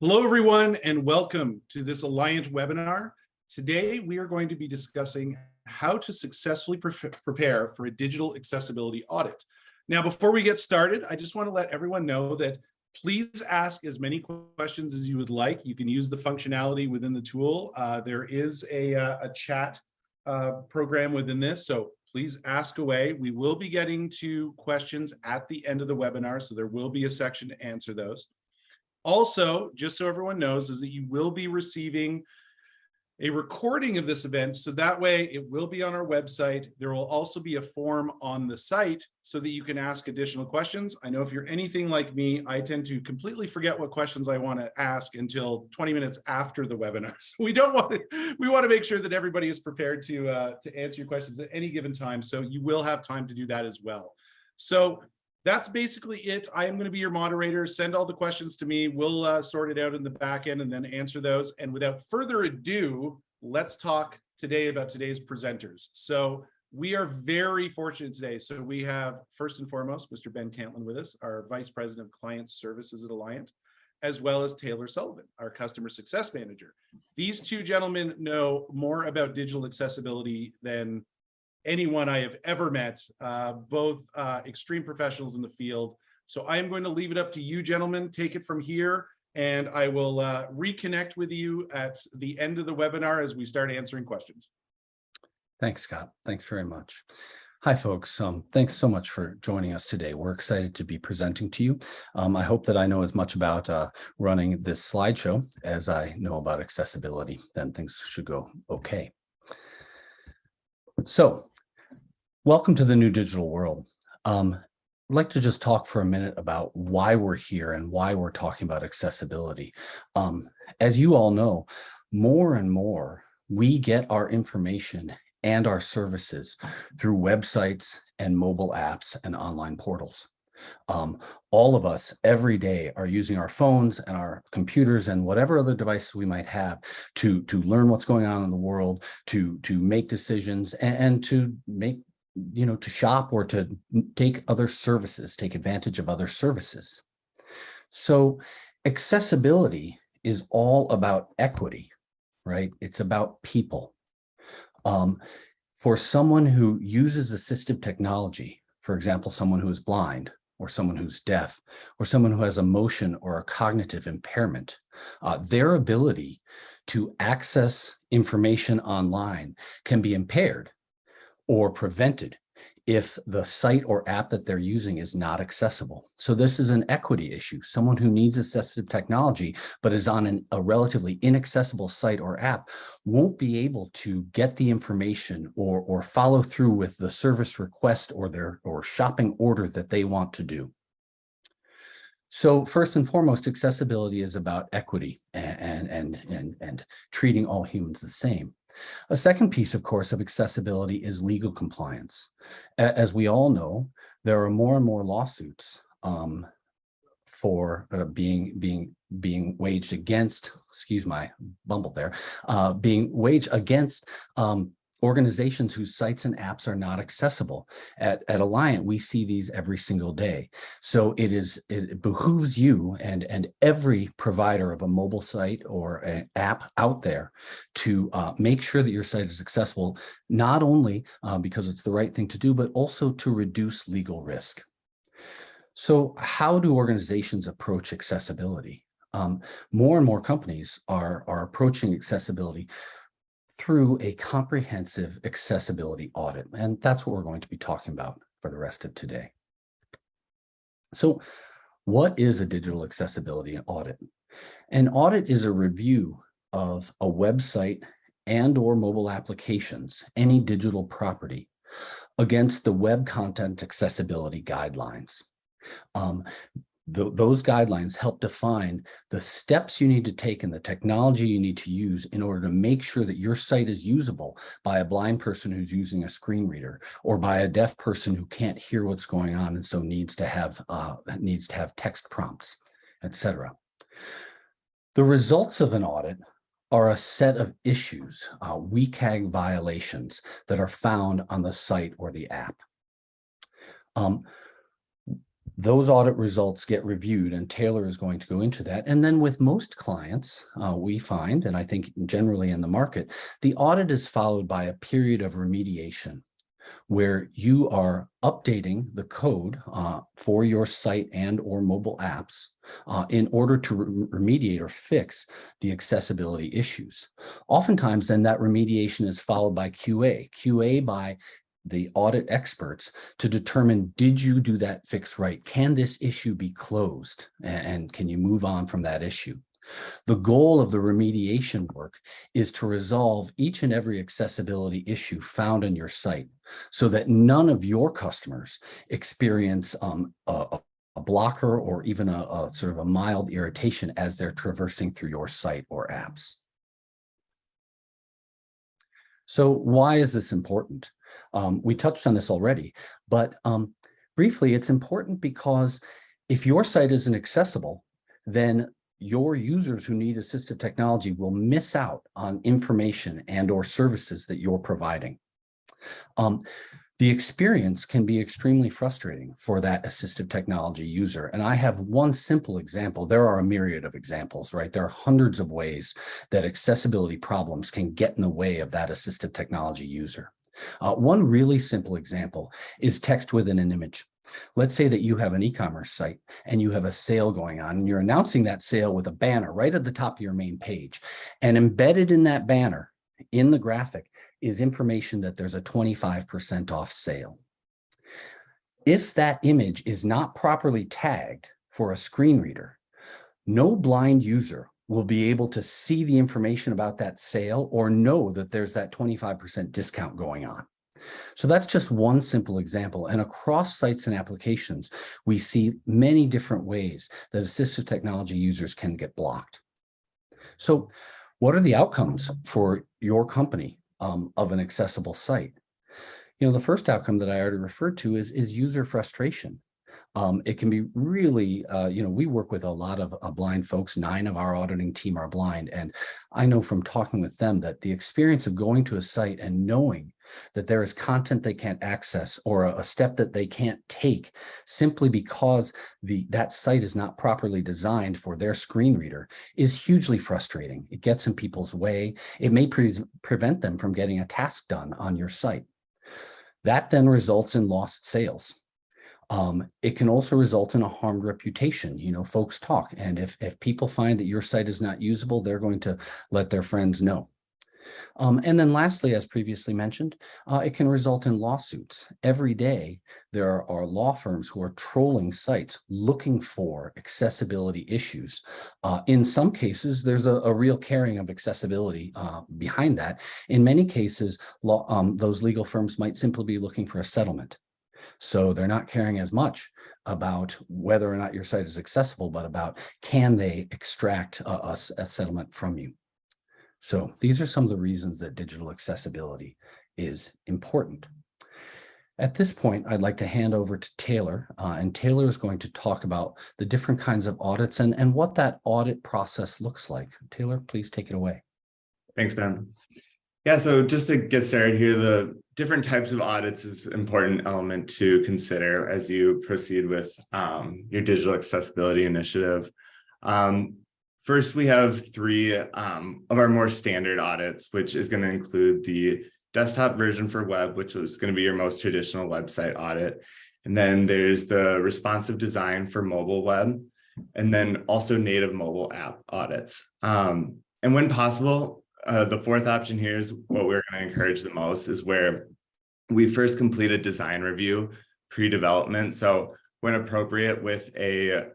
Hello, everyone, and welcome to this Allyant webinar. Today, we are going to be discussing how to successfully prepare for a digital accessibility audit. Now, before we get started, I just want to let everyone know that please ask as many questions as you would like. You can use the functionality within the tool. There is a chat program within this, so please ask away. We will be getting to questions at the end of the webinar, so there will be a section to answer those. Also, just so everyone knows, is that you will be receiving a recording of this event. So that way it will be on our website. There will also be a form on the site so that you can ask additional questions. I know if you're anything like me, I tend to completely forget what questions I want to ask until 20 minutes after the webinar. So we want to make sure that everybody is prepared to answer your questions at any given time. So you will have time to do that as well. So that's basically it. I am going to be your moderator. Send all the questions to me. We'll sort it out in the back end and then answer those. And without further ado, let's talk today about today's presenters. So we are very fortunate today. So we have, first and foremost, Mr. Ben Cantlin with us, our Vice President of Client Services at Allyant, as well as Taylor Sullivan, our Customer Success Manager. These two gentlemen know more about digital accessibility than anyone I have ever met, both extreme professionals in the field. So I am going to leave it up to you, gentlemen. Take it from here, and I will reconnect with you at the end of the webinar as we start answering questions. Thanks, Scott. Thanks very much. Hi, folks. Thanks so much for joining us today. We're excited to be presenting to you. I hope that I know as much about running this slideshow as I know about accessibility. Then things should go okay. So, welcome to the new digital world. I'd like to just talk for a minute about why we're here and why we're talking about accessibility. As you all know, more and more we get our information and our services through websites and mobile apps and online portals. All of us every day are using our phones and our computers and whatever other devices we might have to learn what's going on in the world, to make decisions and to make, to shop or to take other services, take advantage of other services. So accessibility is all about equity, right? It's about people. For someone who uses assistive technology, for example, someone who is blind, or someone who's deaf, or someone who has a motion or a cognitive impairment, their ability to access information online can be impaired or prevented if the site or app that they're using is not accessible. So this is an equity issue. Someone who needs assistive technology but is on a relatively inaccessible site or app won't be able to get the information or follow through with the service request or shopping order that they want to do. So first and foremost, accessibility is about equity and treating all humans the same. A second piece, of course, of accessibility is legal compliance. As we all know, there are more and more lawsuits for being waged against, excuse my bumble there, being waged against organizations whose sites and apps are not accessible. At Allyant, we see these every single day. So it behooves you and every provider of a mobile site or an app out there to make sure that your site is accessible, not only because it's the right thing to do, but also to reduce legal risk. So how do organizations approach accessibility? More and more companies are approaching accessibility through a comprehensive accessibility audit. And that's what we're going to be talking about for the rest of today. So what is a digital accessibility audit? An audit is a review of a website and or mobile applications, any digital property, against the Web Content Accessibility Guidelines. Those guidelines help define the steps you need to take and the technology you need to use in order to make sure that your site is usable by a blind person who's using a screen reader or by a deaf person who can't hear what's going on and so needs to have text prompts, etc. The results of an audit are a set of issues, WCAG violations that are found on the site or the app. Those audit results get reviewed, and Taylor is going to go into that. And then with most clients, we find, and I think generally in the market, the audit is followed by a period of remediation where you are updating the code for your site and or mobile apps in order to remediate or fix the accessibility issues. Oftentimes, then that remediation is followed by QA by the audit experts to determine, did you do that fix right? Can this issue be closed? And can you move on from that issue? The goal of the remediation work is to resolve each and every accessibility issue found on your site so that none of your customers experience a blocker or even a sort of a mild irritation as they're traversing through your site or apps. So why is this important? We touched on this already, but briefly, it's important because if your site isn't accessible, then your users who need assistive technology will miss out on information and or services that you're providing. The experience can be extremely frustrating for that assistive technology user. And I have one simple example. There are a myriad of examples, right? There are hundreds of ways that accessibility problems can get in the way of that assistive technology user. One really simple example is text within an image. Let's say that you have an e-commerce site and you have a sale going on and you're announcing that sale with a banner right at the top of your main page. And embedded in that banner, in the graphic, is information that there's a 25% off sale. If that image is not properly tagged for a screen reader, no blind user will be able to see the information about that sale or know that there's that 25% discount going on. So that's just one simple example. And across sites and applications, we see many different ways that assistive technology users can get blocked. So what are the outcomes for your company of an accessible site? The first outcome that I already referred to is user frustration. It can be really, we work with a lot of blind folks. 9 of our auditing team are blind. And I know from talking with them that the experience of going to a site and knowing that there is content they can't access or a step that they can't take simply because that site is not properly designed for their screen reader is hugely frustrating. It gets in people's way. It may prevent them from getting a task done on your site. That then results in lost sales. It can also result in a harmed reputation. Folks talk, and if people find that your site is not usable, they're going to let their friends know. And then lastly, as previously mentioned, it can result in lawsuits. Every day, there are law firms who are trolling sites looking for accessibility issues. In some cases, there's a real caring of accessibility behind that. In many cases, those legal firms might simply be looking for a settlement. So they're not caring as much about whether or not your site is accessible, but about can they extract a settlement from you. So these are some of the reasons that digital accessibility is important. At this point, I'd like to hand over to Taylor, and Taylor is going to talk about the different kinds of audits and what that audit process looks like. Taylor, please take it away. Thanks, Ben. Yeah, so just to get started here, the different types of audits is an important element to consider as you proceed with your digital accessibility initiative. First, we have 3 of our more standard audits, which is going to include the desktop version for web, which is going to be your most traditional website audit. And then there's the responsive design for mobile web, and then also native mobile app audits. And when possible, the 4th option here is what we're going to encourage the most, is where we first complete a design review pre-development. So when appropriate with a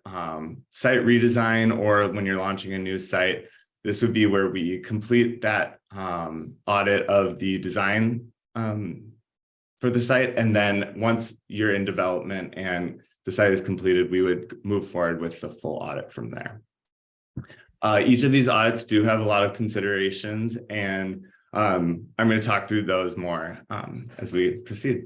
site redesign or when you're launching a new site, this would be where we complete that audit of the design for the site. And then once you're in development and the site is completed, we would move forward with the full audit from there. Each of these audits do have a lot of considerations, and I'm going to talk through those more as we proceed.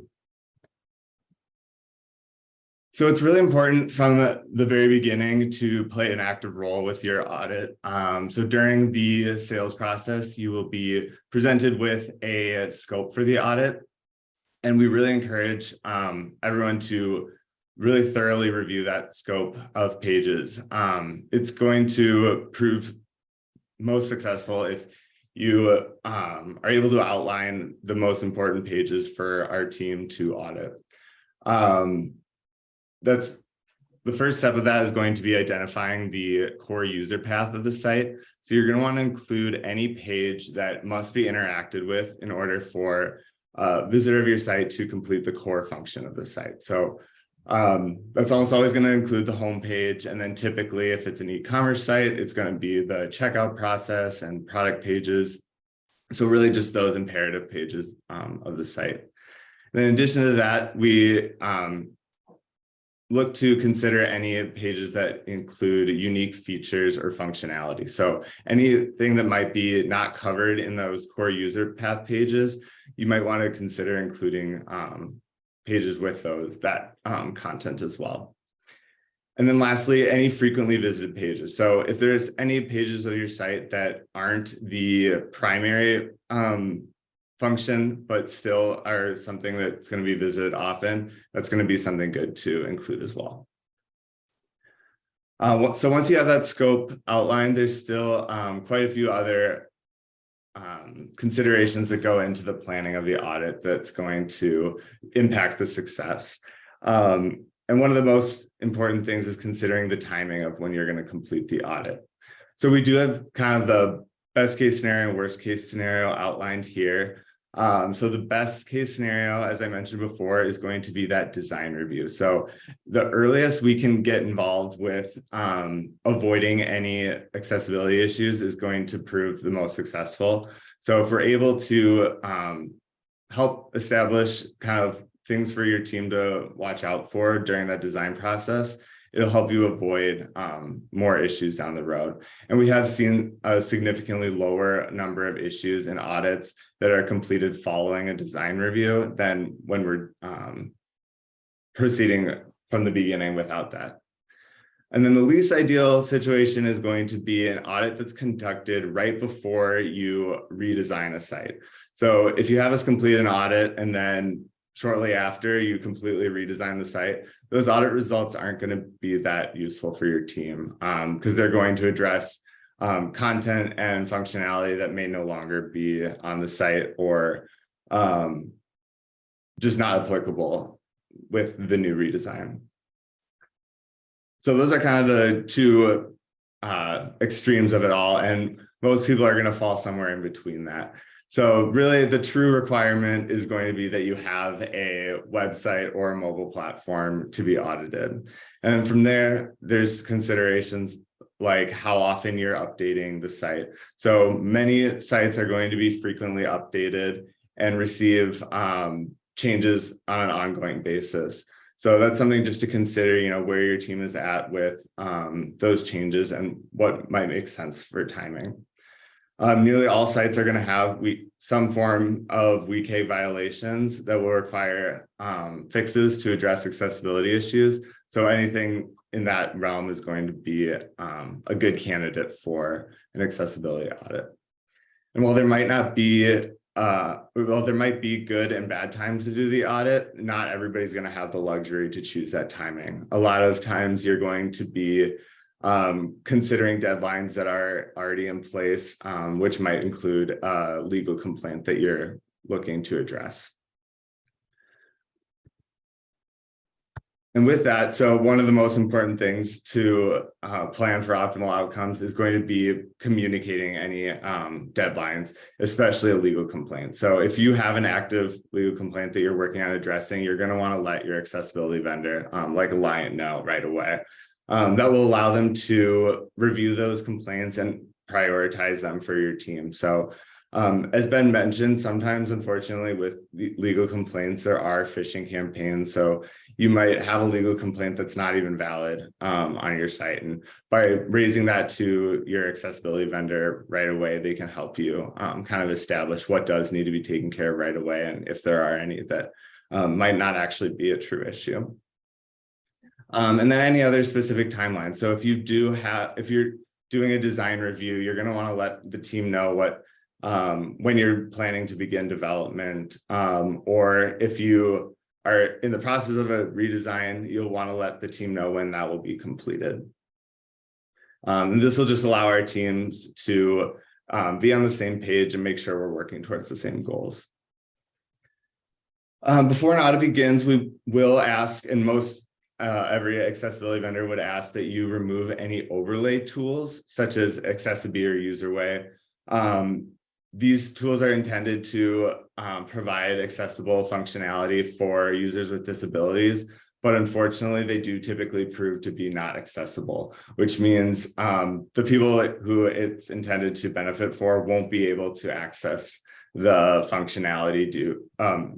So it's really important from the very beginning to play an active role with your audit. So during the sales process, you will be presented with a scope for the audit. And we really encourage everyone to really thoroughly review that scope of pages. It's going to prove most successful if you are able to outline the most important pages for our team to audit. That's the first step of that is going to be identifying the core user path of the site. So you're going to want to include any page that must be interacted with in order for a visitor of your site to complete the core function of the site. So that's almost always going to include the home page. And then typically if it's an e-commerce site, it's going to be the checkout process and product pages. So really just those imperative pages of the site. And in addition to that, we look to consider any pages that include unique features or functionality. So anything that might be not covered in those core user path pages, you might want to consider including pages with that content as well. And then lastly, any frequently visited pages. So if there's any pages of your site that aren't the primary function, but still are something that's going to be visited often, that's going to be something good to include as well. So once you have that scope outlined, there's still quite a few other considerations that go into the planning of the audit that's going to impact the success. And one of the most important things is considering the timing of when you're going to complete the audit. So we do have kind of the best case scenario and worst case scenario outlined here. So the best case scenario, as I mentioned before, is going to be that design review. So the earliest we can get involved with avoiding any accessibility issues is going to prove the most successful. So if we're able to help establish kind of things for your team to watch out for during that design process, it'll help you avoid more issues down the road. And we have seen a significantly lower number of issues in audits that are completed following a design review than when we're proceeding from the beginning without that. And then the least ideal situation is going to be an audit that's conducted right before you redesign a site. So if you have us complete an audit and then shortly after you completely redesign the site, those audit results aren't going to be that useful for your team because they're going to address content and functionality that may no longer be on the site or just not applicable with the new redesign. So those are kind of the two extremes of it all. And most people are going to fall somewhere in between that. So really the true requirement is going to be that you have a website or a mobile platform to be audited. And from there, there's considerations like how often you're updating the site. So many sites are going to be frequently updated and receive changes on an ongoing basis. So that's something just to consider, you know, where your team is at with those changes and what might make sense for timing. Nearly all sites are going to have some form of WCAG violations that will require fixes to address accessibility issues. So anything in that realm is going to be a good candidate for an accessibility audit. And while there might be good and bad times to do the audit, not everybody's going to have the luxury to choose that timing. A lot of times you're going to be considering deadlines that are already in place, which might include a legal complaint that you're looking to address. And with that, so one of the most important things to plan for optimal outcomes is going to be communicating any deadlines, especially a legal complaint. So if you have an active legal complaint that you're working on addressing, you're going to want to let your accessibility vendor, like Allyant, know right away. That will allow them to review those complaints and prioritize them for your team. So as Ben mentioned, sometimes, unfortunately, with legal complaints, there are phishing campaigns. So you might have a legal complaint that's not even valid on your site. And by raising that to your accessibility vendor right away, they can help you kind of establish what does need to be taken care of right away. And if there are any that might not actually be a true issue. And then any other specific timeline. So if you're doing a design review, you're going to want to let the team know what when you're planning to begin development, or if you are in the process of a redesign, you'll want to let the team know when that will be completed. And this will just allow our teams to be on the same page and make sure we're working towards the same goals. Before an audit begins, we will ask, and most every accessibility vendor would ask, that you remove any overlay tools such as Accessibility or UserWay. These tools are intended to provide accessible functionality for users with disabilities, but unfortunately they do typically prove to be not accessible, which means the people who it's intended to benefit for won't be able to access the functionality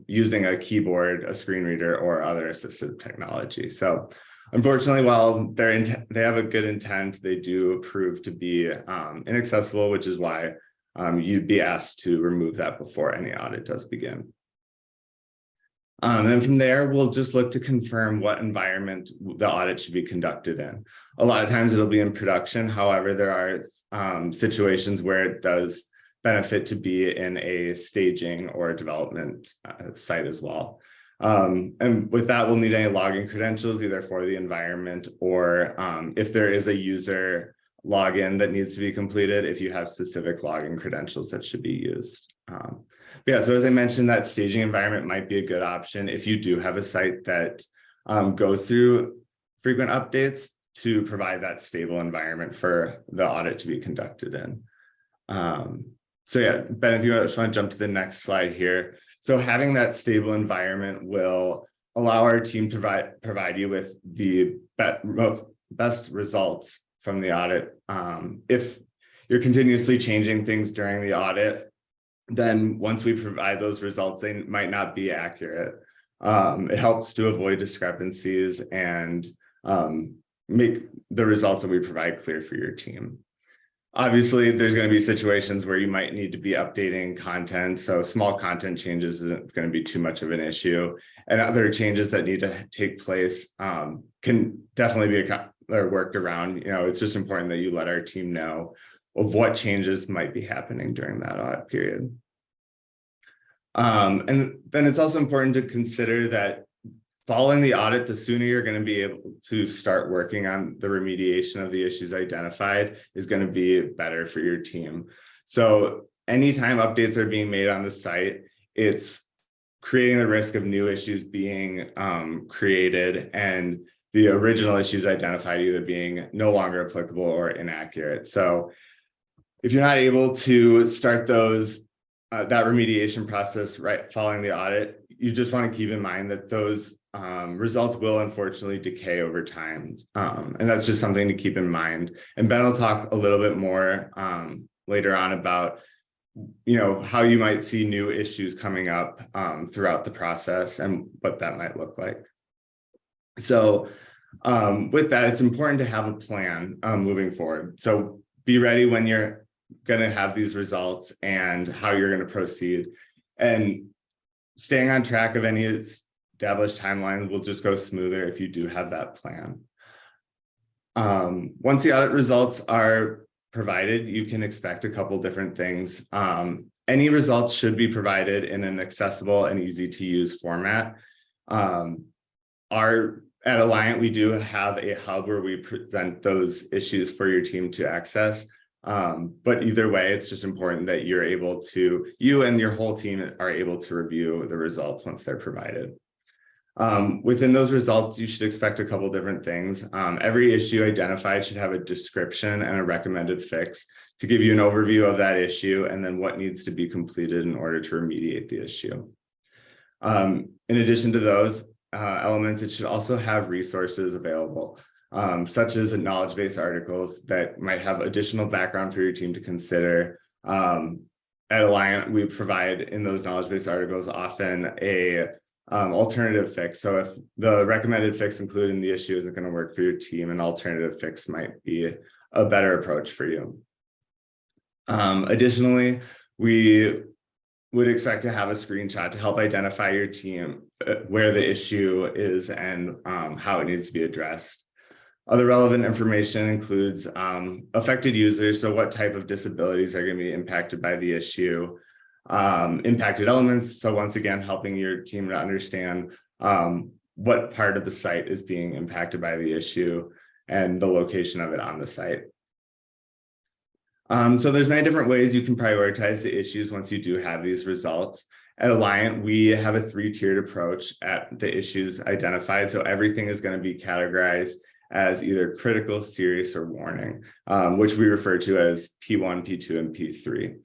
using a keyboard, a screen reader, or other assistive technology. So unfortunately, while they have a good intent, they do prove to be inaccessible, which is why you'd be asked to remove that before any audit does begin. And then from there, we'll just look to confirm what environment the audit should be conducted in. A lot of times it'll be in production. However, there are situations where it does benefit to be in a staging or development site as well. And with that, we'll need any login credentials, either for the environment or if there is a user login that needs to be completed, if you have specific login credentials that should be used. Yeah, so as I mentioned, that staging environment might be a good option if you do have a site that goes through frequent updates to provide that stable environment for the audit to be conducted in. So yeah, Ben, if you just want to jump to the next slide here. So having that stable environment will allow our team to provide you with the best results from the audit. If you're continuously changing things during the audit, then once we provide those results, they might not be accurate. It helps to avoid discrepancies and make the results that we provide clear for your team. Obviously, there's going to be situations where you might need to be updating content. So small content changes isn't going to be too much of an issue. And other changes that need to take place can definitely be worked around. You know, it's just important that you let our team know of what changes might be happening during that audit period. And then it's also important to consider that following the audit, the sooner you're going to be able to start working on the remediation of the issues identified is going to be better for your team. So anytime updates are being made on the site, it's creating the risk of new issues being created and the original issues identified either being no longer applicable or inaccurate. So if you're not able to start those that remediation process right following the audit, you just want to keep in mind that those results will unfortunately decay over time. And that's just something to keep in mind. And Ben will talk a little bit more later on about, you know, how you might see new issues coming up throughout the process and what that might look like. So with that, it's important to have a plan moving forward. So be ready when you're going to have these results and how you're going to proceed. And staying on track of any established timelines will just go smoother if you do have that plan. Once the audit results are provided, you can expect a couple different things. Any results should be provided in an accessible and easy to use format. At Allyant, we do have a hub where we present those issues for your team to access. But either way, it's just important that you and your whole team are able to review the results once they're provided. Within those results, you should expect a couple different things. Every issue identified should have a description and a recommended fix to give you an overview of that issue and then what needs to be completed in order to remediate the issue. In addition to those elements, it should also have resources available, such as knowledge-based articles that might have additional background for your team to consider. At Allyant, we provide in those knowledge-based articles often a alternative fix. So if the recommended fix included in the issue isn't going to work for your team, an alternative fix might be a better approach for you. Additionally, we would expect to have a screenshot to help identify your team where the issue is and how it needs to be addressed. Other relevant information includes affected users, so what type of disabilities are going to be impacted by the issue, impacted elements, so once again, helping your team to understand what part of the site is being impacted by the issue and the location of it on the site. So there's many different ways you can prioritize the issues once you do have these results. At Allyant, we have a 3-tiered approach at the issues identified. So everything is going to be categorized as either critical, serious, or warning, which we refer to as P1, P2, and P3.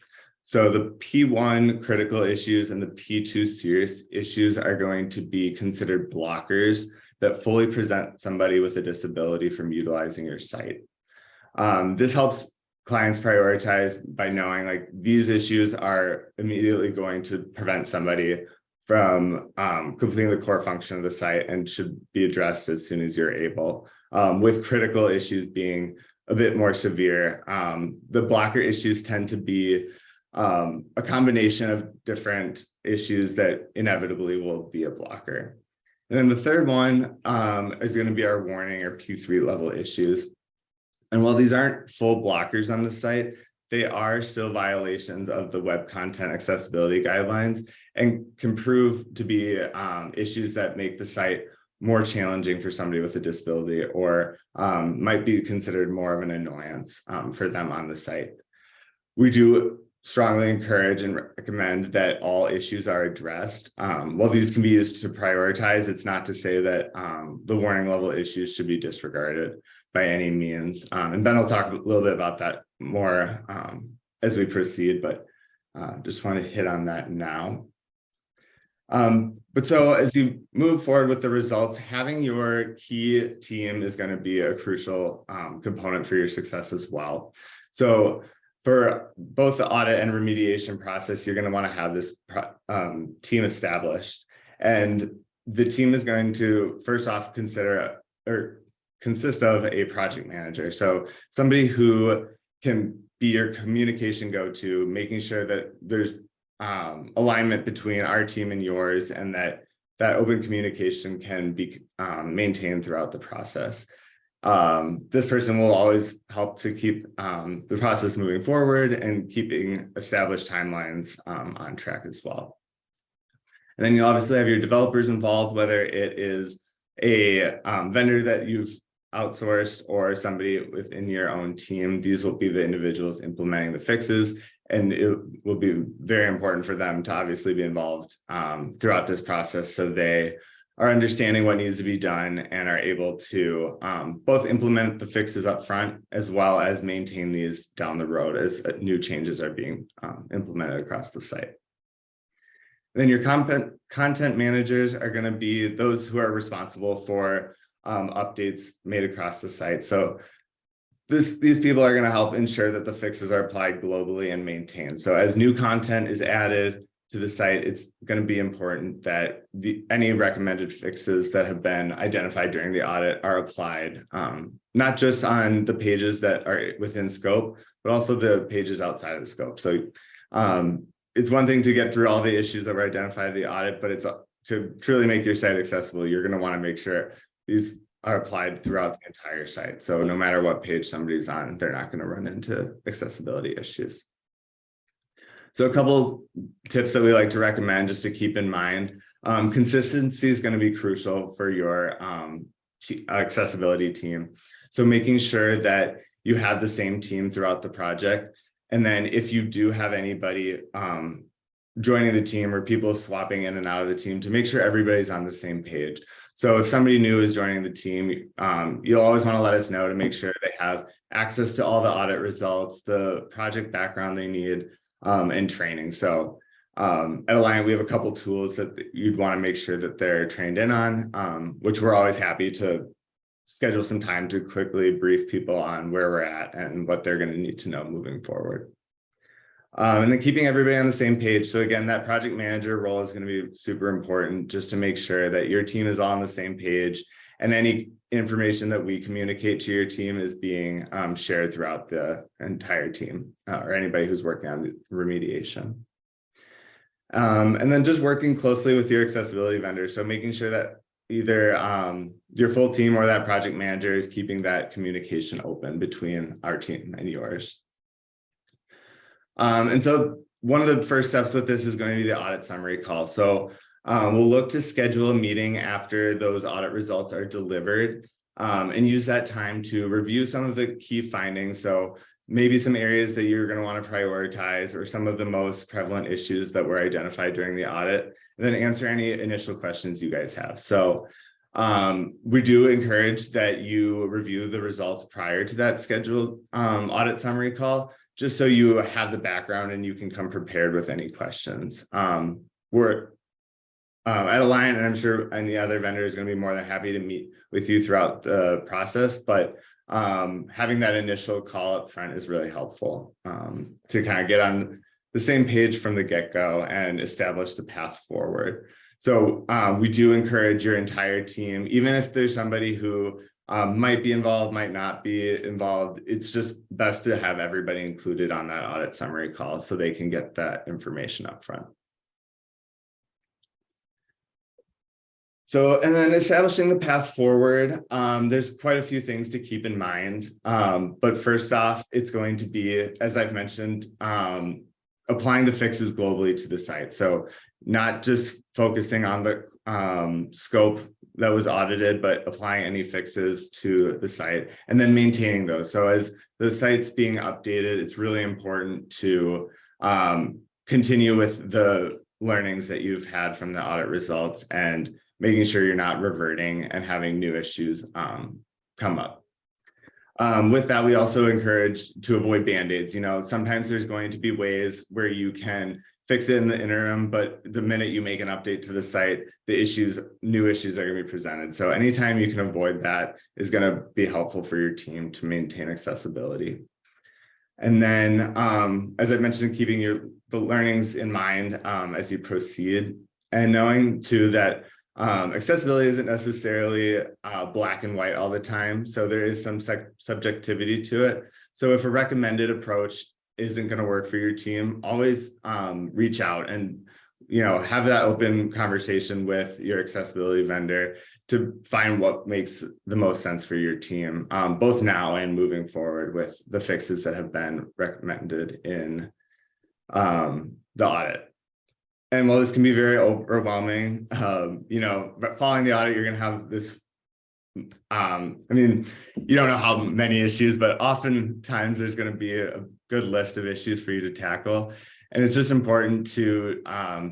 So the P1 critical issues and the P2 serious issues are going to be considered blockers that fully prevent somebody with a disability from utilizing your site. This helps clients prioritize by knowing like these issues are immediately going to prevent somebody from completing the core function of the site and should be addressed as soon as you're able, with critical issues being a bit more severe. The blocker issues tend to be a combination of different issues that inevitably will be a blocker. And then the third one is going to be our warning or P3 level issues. And while these aren't full blockers on the site, they are still violations of the web content accessibility guidelines and can prove to be issues that make the site more challenging for somebody with a disability, or might be considered more of an annoyance for them on the site. We do strongly encourage and recommend that all issues are addressed. While these can be used to prioritize, it's not to say that the warning level issues should be disregarded by any means. And Ben will talk a little bit about that more as we proceed, but just want to hit on that now. But so as you move forward with the results, having your key team is going to be a crucial component for your success as well. So for both the audit and remediation process, you're going to want to have this team established. And the team is going to first off consider or consist of a project manager. So somebody who can be your communication go-to, making sure that there's alignment between our team and yours, and that open communication can be maintained throughout the process. This person will always help to keep the process moving forward and keeping established timelines on track as well. And then you'll obviously have your developers involved, whether it is a vendor that you've outsourced or somebody within your own team. These will be the individuals implementing the fixes, and it will be very important for them to obviously be involved throughout this process, so they are understanding what needs to be done and are able to both implement the fixes up front as well as maintain these down the road as new changes are being implemented across the site. Then your content managers are going to be those who are responsible for updates made across the site. So these people are going to help ensure that the fixes are applied globally and maintained. So as new content is added to the site, it's going to be important that any recommended fixes that have been identified during the audit are applied, not just on the pages that are within scope, but also the pages outside of the scope. So it's one thing to get through all the issues that were identified in the audit, but it's to truly make your site accessible, you're going to want to make sure these are applied throughout the entire site. So no matter what page somebody's on, they're not going to run into accessibility issues. So a couple tips that we like to recommend just to keep in mind. Consistency is going to be crucial for your accessibility team. So making sure that you have the same team throughout the project. And then if you do have anybody joining the team or people swapping in and out of the team, to make sure everybody's on the same page. So if somebody new is joining the team, you'll always want to let us know to make sure they have access to all the audit results, the project background they need, and training. So at Allyant, we have a couple tools that you'd want to make sure that they're trained in on, which we're always happy to schedule some time to quickly brief people on where we're at and what they're going to need to know moving forward. And then keeping everybody on the same page. So again, that project manager role is going to be super important just to make sure that your team is all on the same page, and any information that we communicate to your team is being shared throughout the entire team or anybody who's working on the remediation. And then just working closely with your accessibility vendor. So making sure that either your full team or that project manager is keeping that communication open between our team and yours. And so one of the first steps with this is going to be the audit summary call. So We'll look to schedule a meeting after those audit results are delivered, and use that time to review some of the key findings. So maybe some areas that you're going to want to prioritize, or some of the most prevalent issues that were identified during the audit, and then answer any initial questions you guys have. So we do encourage that you review the results prior to that scheduled audit summary call, just so you have the background and you can come prepared with any questions. We're at Allyant, and I'm sure any other vendor is going to be more than happy to meet with you throughout the process, but having that initial call up front is really helpful to kind of get on the same page from the get-go and establish the path forward. So we do encourage your entire team, even if there's somebody who might be involved, might not be involved, it's just best to have everybody included on that audit summary call so they can get that information up front. So, and then establishing the path forward, there's quite a few things to keep in mind. But first off, it's going to be, as I've mentioned, applying the fixes globally to the site. So not just focusing on the scope that was audited, but applying any fixes to the site and then maintaining those. So as the site's being updated, it's really important to continue with the learnings that you've had from the audit results and making sure you're not reverting and having new issues come up. With that, we also encourage to avoid band-aids. You know, sometimes there's going to be ways where you can fix it in the interim, but the minute you make an update to the site, new issues are going to be presented. So anytime you can avoid that is going to be helpful for your team to maintain accessibility. And then, as I mentioned, keeping the learnings in mind as you proceed, and knowing too that accessibility isn't necessarily black and white all the time. So there is some subjectivity to it. So if a recommended approach isn't going to work for your team, always reach out and, you know, have that open conversation with your accessibility vendor to find what makes the most sense for your team, both now and moving forward with the fixes that have been recommended in the audit. And while this can be very overwhelming, you know, following the audit, you're going to have this, I mean, you don't know how many issues, but oftentimes there's going to be a good list of issues for you to tackle. And it's just important to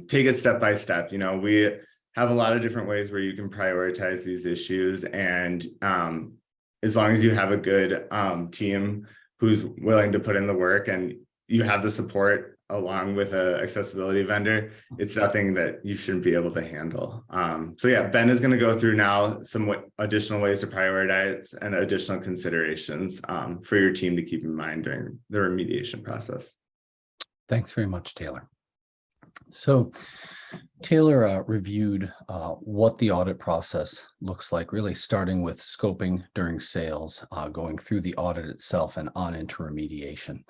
take it step by step. You know, we have a lot of different ways where you can prioritize these issues. And as long as you have a good team who's willing to put in the work and you have the support along with an accessibility vendor, it's nothing that you shouldn't be able to handle. So yeah, Ben is going to go through now some additional ways to prioritize and additional considerations for your team to keep in mind during the remediation process. Thanks very much, Taylor. So Taylor reviewed what the audit process looks like, really starting with scoping during sales, going through the audit itself and on into remediation.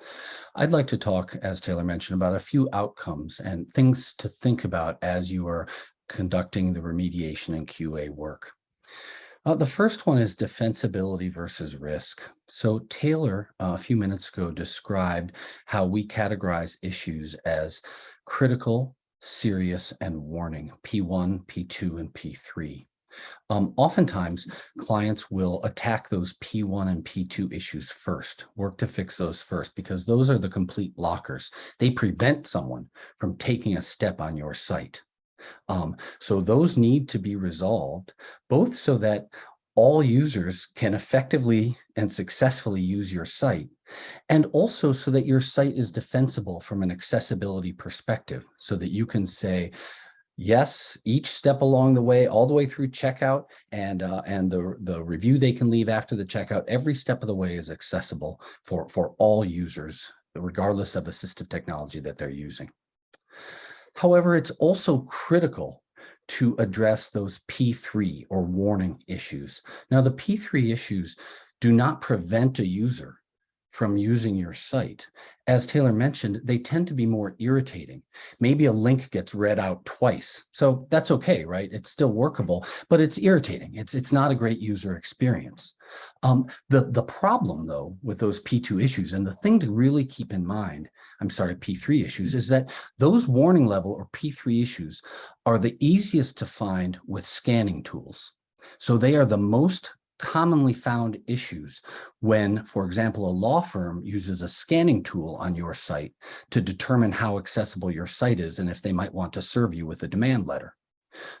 I'd like to talk, as Taylor mentioned, about a few outcomes and things to think about as you are conducting the remediation and QA work. The first one is defensibility versus risk. So Taylor, a few minutes ago, described how we categorize issues as critical, serious, and warning, P1, P2, and P3. Oftentimes, clients will attack those P1 and P2 issues first, work to fix those first, because those are the complete blockers. They prevent someone from taking a step on your site. So those need to be resolved, both so that all users can effectively and successfully use your site, and also so that your site is defensible from an accessibility perspective, so that you can say, yes, each step along the way, all the way through checkout and the review they can leave after the checkout, every step of the way is accessible for all users, regardless of assistive technology that they're using. However, it's also critical to address those P3 or warning issues. Now, the P3 issues do not prevent a user from using your site. As Taylor mentioned, they tend to be more irritating. Maybe a link gets read out twice. So that's okay, right? It's still workable, but it's irritating. It's not a great user experience. The problem, though, with those P2 issues, and the thing to really keep in mind, P3 issues, is that those warning level or P3 issues are the easiest to find with scanning tools. So they are the most commonly found issues when, for example, a law firm uses a scanning tool on your site to determine how accessible your site is and if they might want to serve you with a demand letter.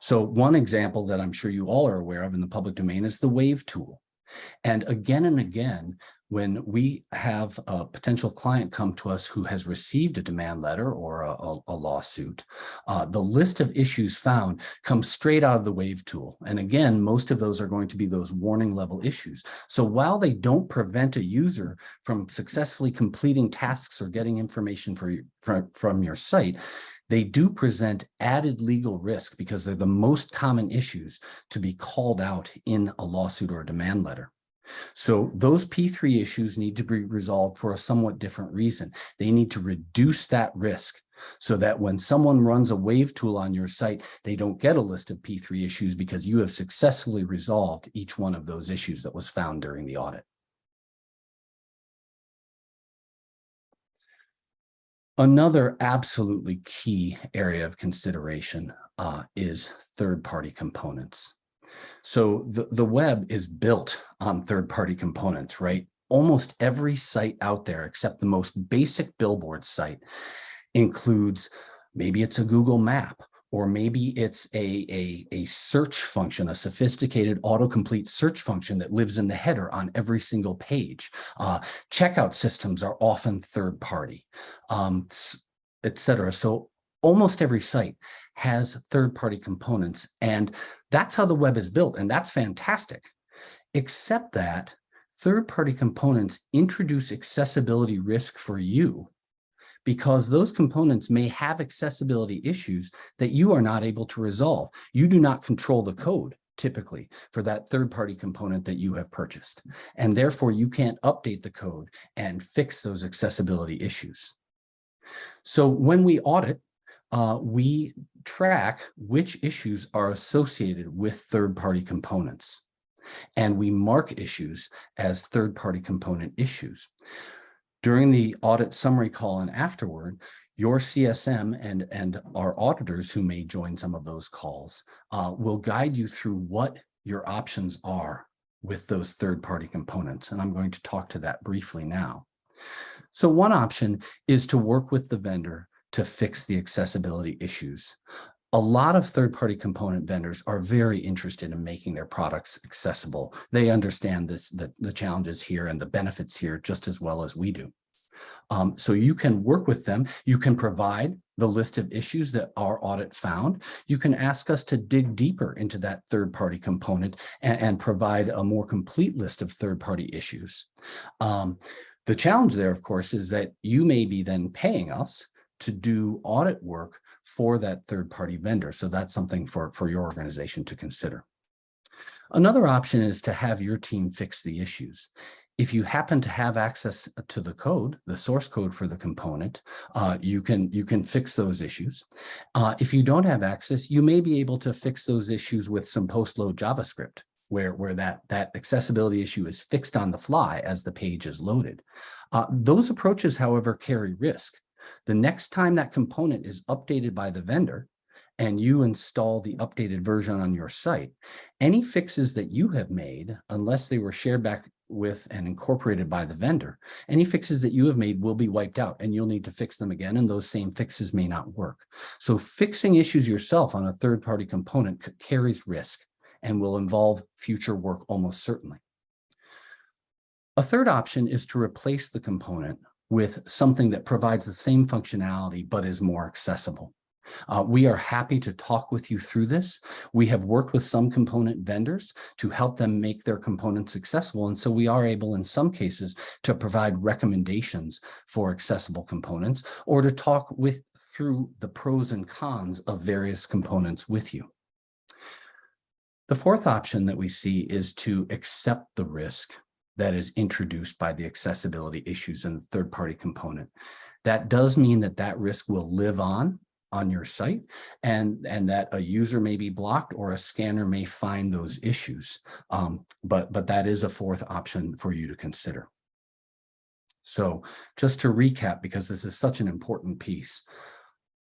So one example that I'm sure you all are aware of in the public domain is the Wave tool. And again, when we have a potential client come to us who has received a demand letter or a lawsuit, the list of issues found comes straight out of the Wave tool. And again, most of those are going to be those warning level issues. So while they don't prevent a user from successfully completing tasks or getting information from your site, they do present added legal risk because they're the most common issues to be called out in a lawsuit or a demand letter. So those P3 issues need to be resolved for a somewhat different reason. They need to reduce that risk so that when someone runs a Wave tool on your site, they don't get a list of P3 issues because you have successfully resolved each one of those issues that was found during the audit. Another absolutely key area of consideration is third-party components. So the web is built on third-party components, right? Almost every site out there, except the most basic billboard site, includes, maybe it's a Google map, or maybe it's a search function, a sophisticated autocomplete search function that lives in the header on every single page. Checkout systems are often third-party, et cetera. So almost every site has third-party components, and that's how the web is built, and that's fantastic. Except that third-party components introduce accessibility risk for you because those components may have accessibility issues that you are not able to resolve. You do not control the code typically for that third-party component that you have purchased, and therefore you can't update the code and fix those accessibility issues. So when we audit, we track which issues are associated with third-party components, and we mark issues as third-party component issues. During the audit summary call and afterward, your CSM and our auditors who may join some of those calls will guide you through what your options are with those third-party components, and I'm going to talk to that briefly now. So one option is to work with the vendor to fix the accessibility issues. A lot of third-party component vendors are very interested in making their products accessible. They understand the challenges here and the benefits here just as well as we do. So you can work with them. You can provide the list of issues that our audit found. You can ask us to dig deeper into that third-party component and provide a more complete list of third-party issues. The challenge there, of course, is that you may be then paying us to do audit work for that third-party vendor. So that's something for your organization to consider. Another option is to have your team fix the issues. If you happen to have access to the code, the source code for the component, you can fix those issues. If you don't have access, you may be able to fix those issues with some post-load JavaScript, where that accessibility issue is fixed on the fly as the page is loaded. Those approaches, however, carry risk. The next time that component is updated by the vendor and you install the updated version on your site, any fixes that you have made, unless they were shared back with and incorporated by the vendor, any fixes that you have made will be wiped out and you'll need to fix them again, and those same fixes may not work. So fixing issues yourself on a third-party component carries risk and will involve future work almost certainly. A third option is to replace the component with something that provides the same functionality but is more accessible. We are happy to talk with you through this. We have worked with some component vendors to help them make their components accessible, and so we are able in some cases to provide recommendations for accessible components or to talk through the pros and cons of various components with you. The fourth option that we see is to accept the risk that is introduced by the accessibility issues in the third-party component. That does mean that that risk will live on your site, and that a user may be blocked or a scanner may find those issues. But that is a fourth option for you to consider. So just to recap, because this is such an important piece,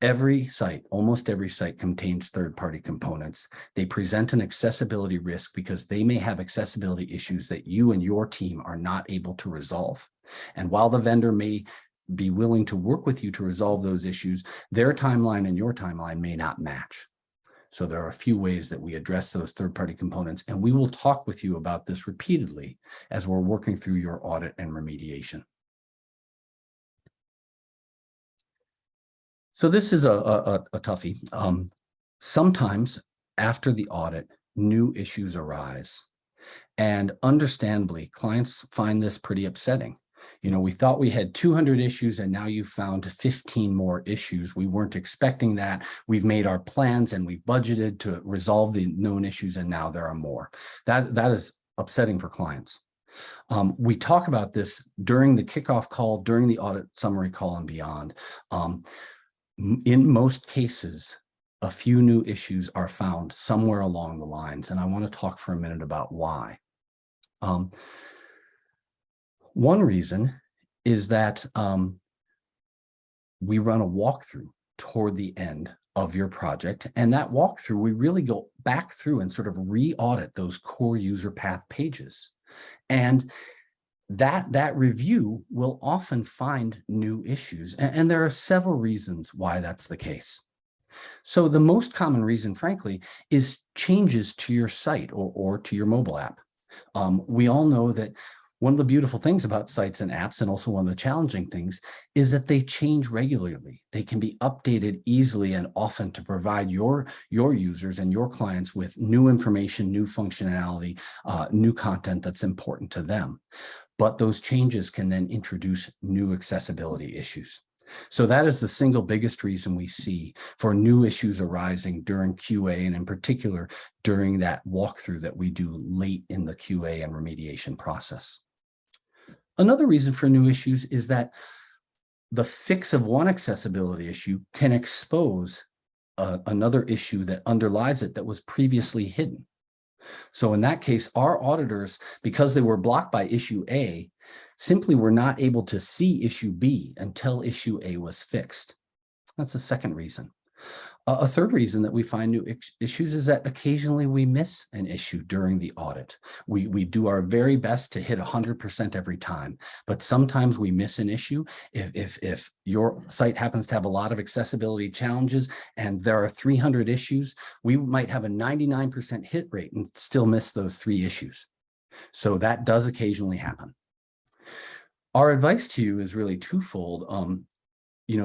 every site, almost every site, contains third-party components. They present an accessibility risk because they may have accessibility issues that you and your team are not able to resolve. And while the vendor may be willing to work with you to resolve those issues, their timeline and your timeline may not match. So there are a few ways that we address those third-party components, and we will talk with you about this repeatedly as we're working through your audit and remediation. So this is a toughie. Sometimes after the audit, new issues arise, and understandably, clients find this pretty upsetting. You know, we thought we had 200 issues and now you found 15 more issues. We weren't expecting that. We've made our plans and we've budgeted to resolve the known issues, and now there are more. That is upsetting for clients. We talk about this during the kickoff call, during the audit summary call, and beyond. In most cases, a few new issues are found somewhere along the lines, and I want to talk for a minute about why. One reason is that we run a walkthrough toward the end of your project, and that walkthrough, we really go back through and sort of re-audit those core user path pages. And that review will often find new issues, and there are several reasons why that's the case. So the most common reason, frankly, is changes to your site or to your mobile app. We all know that one of the beautiful things about sites and apps, and also one of the challenging things, is that they change regularly. They can be updated easily and often to provide your users and your clients with new information, new functionality, new content that's important to them. But those changes can then introduce new accessibility issues. So that is the single biggest reason we see for new issues arising during QA, and in particular during that walkthrough that we do late in the QA and remediation process. Another reason for new issues is that the fix of one accessibility issue can expose another issue that underlies it that was previously hidden. So in that case, our auditors, because they were blocked by issue A, simply were not able to see issue B until issue A was fixed. That's the second reason. A third reason that we find new issues is that occasionally we miss an issue during the audit. We do our very best to hit 100% every time, but sometimes we miss an issue. If your site happens to have a lot of accessibility challenges and there are 300 issues, we might have a 99% hit rate and still miss those 3 issues. So that does occasionally happen. Our advice to you is really twofold.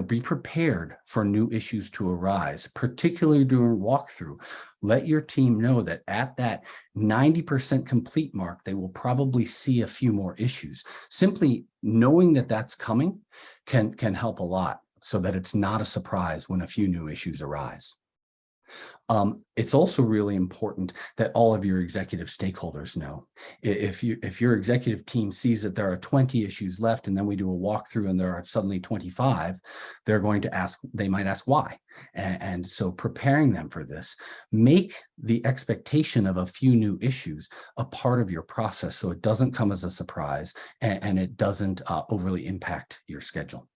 Be prepared for new issues to arise, particularly during walkthrough. Let your team know that at that 90% complete mark, they will probably see a few more issues. Simply knowing that that's coming can help a lot, so that it's not a surprise when a few new issues arise. It's also really important that all of your executive stakeholders know. If your executive team sees that there are 20 issues left, and then we do a walkthrough and there are suddenly 25, they might ask why. And so preparing them for this, make the expectation of a few new issues a part of your process so it doesn't come as a surprise and it doesn't overly impact your schedule.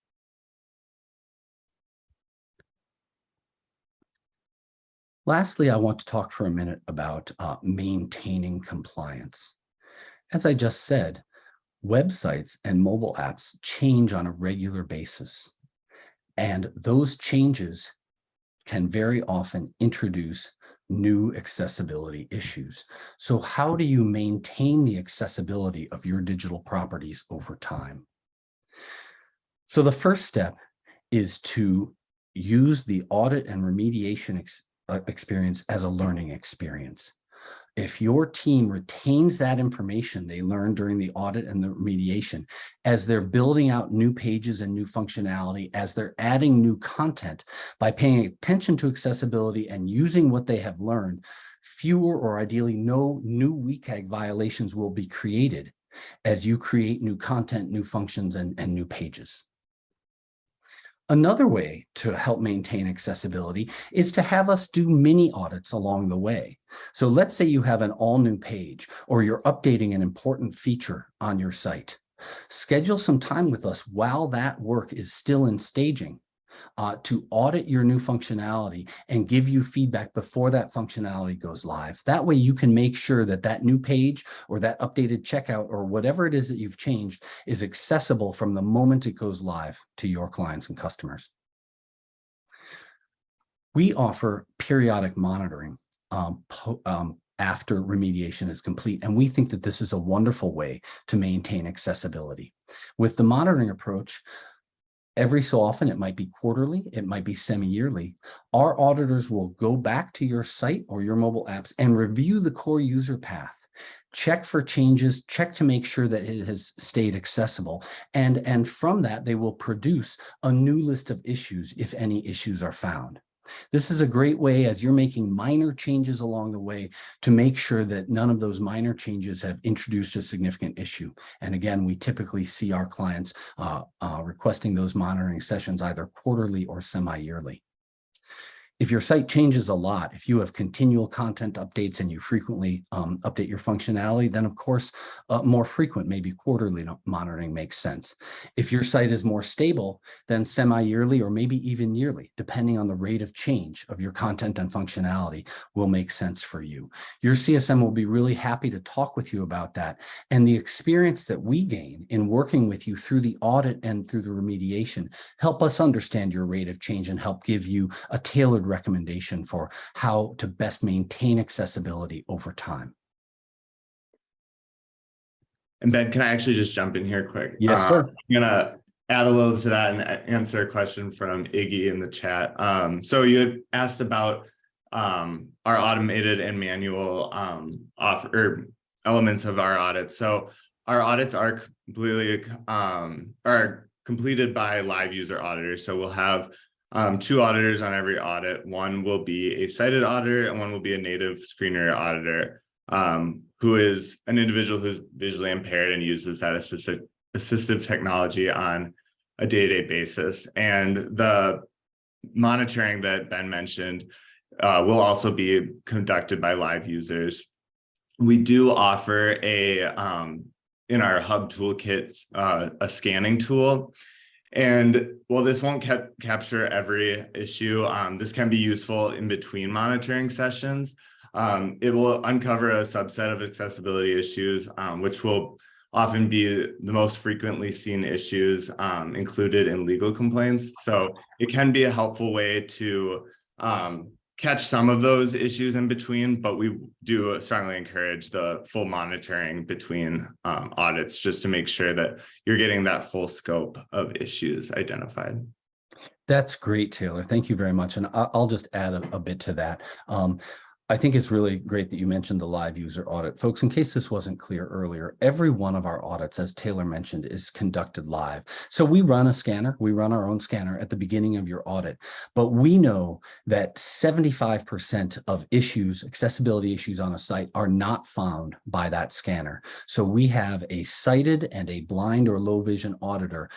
Lastly, I want to talk for a minute about maintaining compliance. As I just said, websites and mobile apps change on a regular basis, and those changes can very often introduce new accessibility issues. So how do you maintain the accessibility of your digital properties over time? So the first step is to use the audit and remediation experience as a learning experience. If your team retains that information they learned during the audit and the remediation, as they're building out new pages and new functionality, as they're adding new content, by paying attention to accessibility and using what they have learned, fewer or ideally no new WCAG violations will be created, as you create new content, new functions, and new pages. Another way to help maintain accessibility is to have us do mini audits along the way. So let's say you have an all new page or you're updating an important feature on your site. Schedule some time with us while that work is still in staging to audit your new functionality and give you feedback before that functionality goes live. That way you can make sure that that new page or that updated checkout or whatever it is that you've changed is accessible from the moment it goes live to your clients and customers. We offer periodic monitoring after remediation is complete, and we think that this is a wonderful way to maintain accessibility. With the monitoring approach, every so often, it might be quarterly, it might be semi-yearly, our auditors will go back to your site or your mobile apps and review the core user path, check for changes, check to make sure that it has stayed accessible. And from that, they will produce a new list of issues if any issues are found. This is a great way, as you're making minor changes along the way, to make sure that none of those minor changes have introduced a significant issue. And again, we typically see our clients requesting those monitoring sessions either quarterly or semi-yearly. If your site changes a lot, if you have continual content updates and you frequently update your functionality, then of course, more frequent, maybe quarterly monitoring makes sense. If your site is more stable, then semi-yearly or maybe even yearly, depending on the rate of change of your content and functionality, will make sense for you. Your CSM will be really happy to talk with you about that. And the experience that we gain in working with you through the audit and through the remediation help us understand your rate of change and help give you a tailored recommendation for how to best maintain accessibility over time. And Ben, can I actually just jump in here quick? Yes, sir. I'm gonna add a little to that and answer a question from Iggy in the chat. So you had asked about our automated and manual elements of our audits. So our audits are completely are completed by live user auditors. So we'll have 2 auditors on every audit. One will be a cited auditor and one will be a native screener auditor, who is an individual who's visually impaired and uses that assistive technology on a day-to-day basis. And the monitoring that Ben mentioned will also be conducted by live users. We do offer in our hub toolkit, a scanning tool. And while this won't capture every issue, this can be useful in between monitoring sessions. It will uncover a subset of accessibility issues, which will often be the most frequently seen issues included in legal complaints. So it can be a helpful way to catch some of those issues in between, but we do strongly encourage the full monitoring between audits just to make sure that you're getting that full scope of issues identified. That's great, Taylor. Thank you very much. And I'll just add a bit to that. I think it's really great that you mentioned the live user audit. Folks, in case this wasn't clear earlier, every one of our audits, as Taylor mentioned, is conducted live. So we run a scanner, we run our own scanner at the beginning of your audit, but we know that 75% of issues, accessibility issues on a site are not found by that scanner. So we have a sighted and a blind or low vision auditor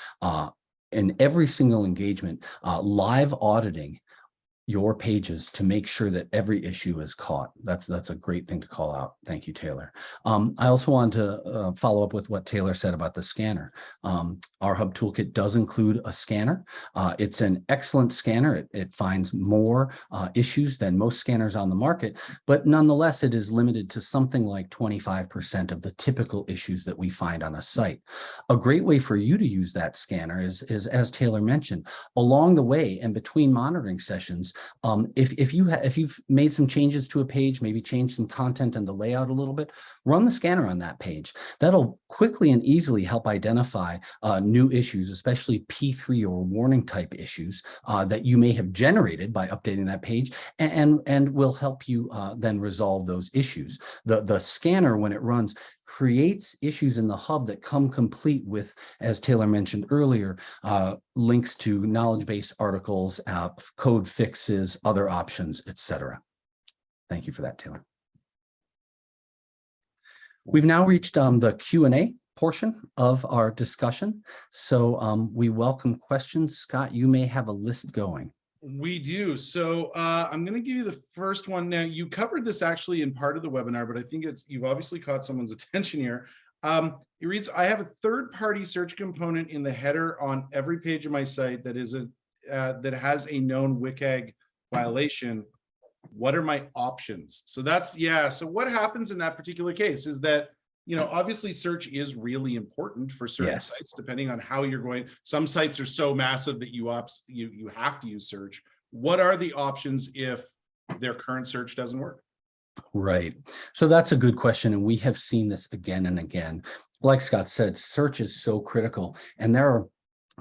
in every single engagement, live auditing your pages to make sure that every issue is caught. That's a great thing to call out. Thank you, Taylor. I also want to follow up with what Taylor said about the scanner. Our Hub Toolkit does include a scanner. It's an excellent scanner. It finds more issues than most scanners on the market, but nonetheless, it is limited to something like 25% of the typical issues that we find on a site. A great way for you to use that scanner is as Taylor mentioned, along the way and between monitoring sessions, if you've made some changes to a page, maybe changed some content and the layout a little bit, run the scanner on that page. That'll quickly and easily help identify new issues, especially P3 or warning type issues that you may have generated by updating that page, and will help you then resolve those issues. The scanner, when it runs, creates issues in the hub that come complete with, as Taylor mentioned earlier, links to knowledge base articles, code fixes, other options, etc. Thank you for that, Taylor. We've now reached the Q&A portion of our discussion. So we welcome questions. Scott, you may have a list going. We do. So I'm going to give you the first one. Now, you covered this actually in part of the webinar, but I think you've obviously caught someone's attention here. It reads, I have a third-party search component in the header on every page of my site that is that has a known WCAG violation. What are my options? So that's, yeah. So what happens in that particular case is that, obviously search is really important for certain sites, depending on how you're going. Some sites are so massive that you have to use search. What are the options if their current search doesn't work? Right. So that's a good question. And we have seen this again and again. Like Scott said, search is so critical. And there are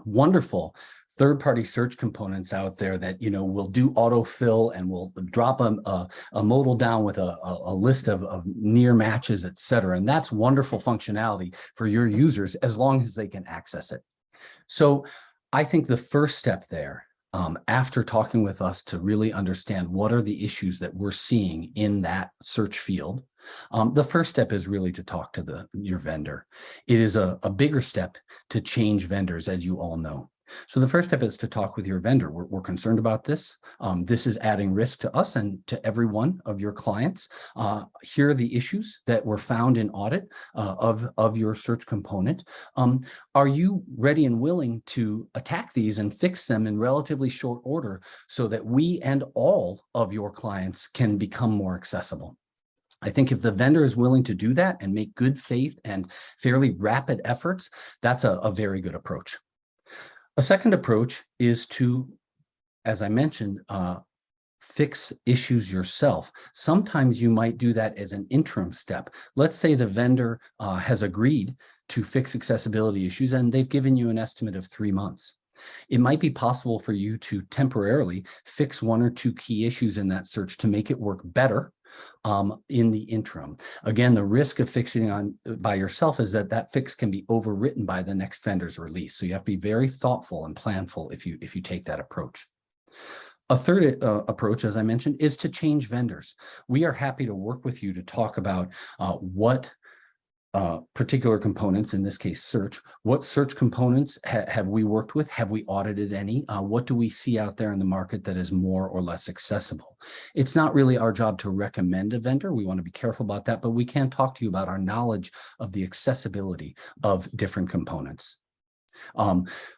wonderful third-party search components out there that, will do autofill and will drop a modal down with a list of near matches, et cetera. And that's wonderful functionality for your users as long as they can access it. So I think the first step there, after talking with us to really understand what are the issues that we're seeing in that search field, the first step is really to talk to your vendor. It is a bigger step to change vendors, as you all know. So the first step is to talk with your vendor. We're concerned about this. This is adding risk to us and to every one of your clients. Here are the issues that were found in audit of your search component. Are you ready and willing to attack these and fix them in relatively short order so that we and all of your clients can become more accessible? I think if the vendor is willing to do that and make good faith and fairly rapid efforts, that's a very good approach. A second approach is to, as I mentioned, fix issues yourself. Sometimes you might do that as an interim step. Let's say the vendor has agreed to fix accessibility issues and they've given you an estimate of 3 months. It might be possible for you to temporarily fix 1 or 2 key issues in that search to make it work better in the interim. Again, the risk of fixing by yourself is that fix can be overwritten by the next vendor's release. So you have to be very thoughtful and planful if you take that approach. A third approach, as I mentioned, is to change vendors. We are happy to work with you to talk about what particular components, in this case, search. What search components have we worked with? Have we audited any? What do we see out there in the market that is more or less accessible? It's not really our job to recommend a vendor. We want to be careful about that, but we can talk to you about our knowledge of the accessibility of different components.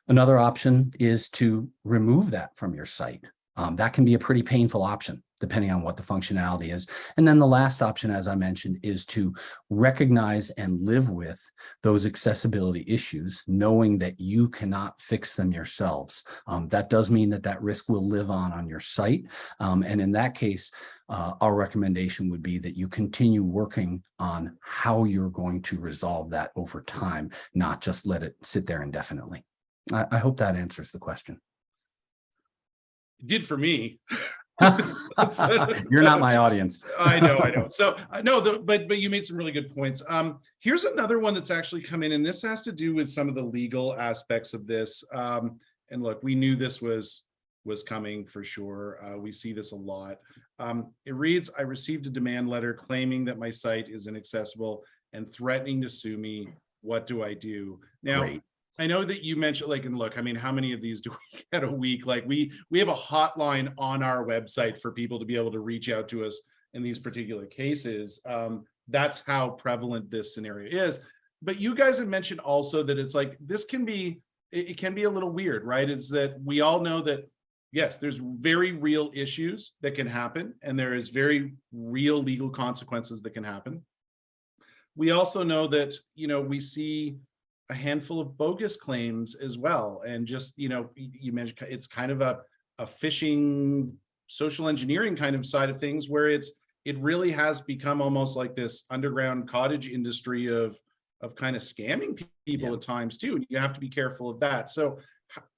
Another option is to remove that from your site. That can be a pretty painful option, depending on what the functionality is. And then the last option, as I mentioned, is to recognize and live with those accessibility issues, knowing that you cannot fix them yourselves. That does mean that risk will live on your site. And in that case, our recommendation would be that you continue working on how you're going to resolve that over time, not just let it sit there indefinitely. I hope that answers the question. It did for me. You're not my audience. I know. So no, but you made some really good points. Here's another one that's actually come in, and this has to do with some of the legal aspects of this. And look, we knew this was coming for sure. We see this a lot. It reads, I received a demand letter claiming that my site is inaccessible and threatening to sue me. What do I do? Now, great. I know that you mentioned, and look, I mean, how many of these do we get a week? We have a hotline on our website for people to be able to reach out to us in these particular cases. That's how prevalent this scenario is. But you guys have mentioned also that it's this can be, it can be a little weird, right? It's that we all know that, yes, there's very real issues that can happen, and there is very real legal consequences that can happen. We also know that, we see a handful of bogus claims as well. And just, you mentioned it's kind of a phishing, social engineering kind of side of things where it really has become almost like this underground cottage industry of kind of scamming people at times too. And you have to be careful of that. So